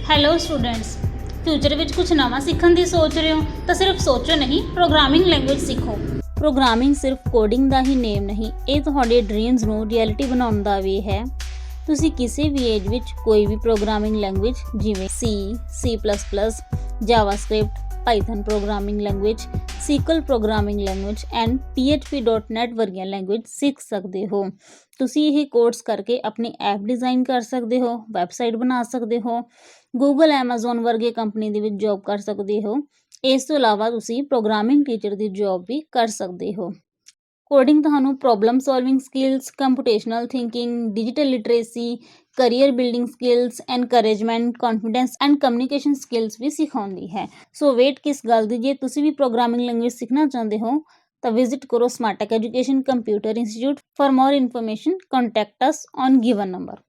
Hello students, future ਵਿੱਚ ਕੁਝ ਨਵਾਂ ਸਿੱਖਣ ਦੀ ਸੋਚ ਰਹੇ ਹੋ ਤਾਂ ਸਿਰਫ ਸੋਚੋ ਨਹੀਂ, ਪ੍ਰੋਗਰਾਮਿੰਗ ਲੈਂਗੁਏਜ ਸਿੱਖੋ। ਪ੍ਰੋਗਰਾਮਿੰਗ ਸਿਰਫ ਕੋਡਿੰਗ ਦਾ ਹੀ ਨੇਮ ਨਹੀਂ, ਇਹ ਤੁਹਾਡੇ ਡ੍ਰੀਮਸ ਨੂੰ ਰਿਐਲਿਟੀ ਬਣਾਉਣ ਦਾ ਵੇ ਹੈ। ਤੁਸੀਂ ਕਿਸੇ ਵੀ ਏਜ ਵਿੱਚ ਕੋਈ ਵੀ ਪ੍ਰੋਗਰਾਮਿੰਗ ਲੈਂਗੁਏਜ ਜਿਵੇਂ C++, javascript, Python programming language, SQL programming language and PHP.NET ਵਰਗੀਆਂ ਲੈਂਗੁਏਜ ਸਿੱਖ ਸਕਦੇ ਹੋ। ਤੁਸੀਂ ਇਹ ਕੋਰਸ ਕਰਕੇ ਆਪਣੀ ਐਪ ਡਿਜ਼ਾਈਨ ਕਰ ਸਕਦੇ ਹੋ, ਵੈਬਸਾਈਟ ਬਣਾ ਸਕਦੇ ਹੋ, ਗੂਗਲ, ਐਮਾਜ਼ੋਨ ਵਰਗੇ ਕੰਪਨੀ ਦੇ ਵਿੱਚ ਜੋਬ ਕਰ ਸਕਦੇ ਹੋ। ਇਸ ਤੋਂ ਇਲਾਵਾ ਤੁਸੀਂ ਪ੍ਰੋਗਰਾਮਿੰਗ ਟੀਚਰ ਦੀ ਜੋਬ ਵੀ ਕਰ ਸਕਦੇ ਹੋ। ਕੋਡਿੰਗ ਤੁਹਾਨੂੰ problem solving skills, computational thinking, digital literacy, career building skills, encouragement, confidence and communication skills ਵੀ ਸਿਖਾਉਂਦੀ ਹੈ। ਸੋ ਵੇਟ ਕਿਸ ਗੱਲ ਦੀ, ਜੇ ਤੁਸੀਂ ਵੀ ਪ੍ਰੋਗਰਾਮਿੰਗ ਲੈਂਗੁਏਜ ਸਿੱਖਣਾ ਚਾਹੁੰਦੇ ਹੋ ਤਾਂ ਵਿਜ਼ਿਟ ਕਰੋ Smartech education computer institute. For more information contact us on given number.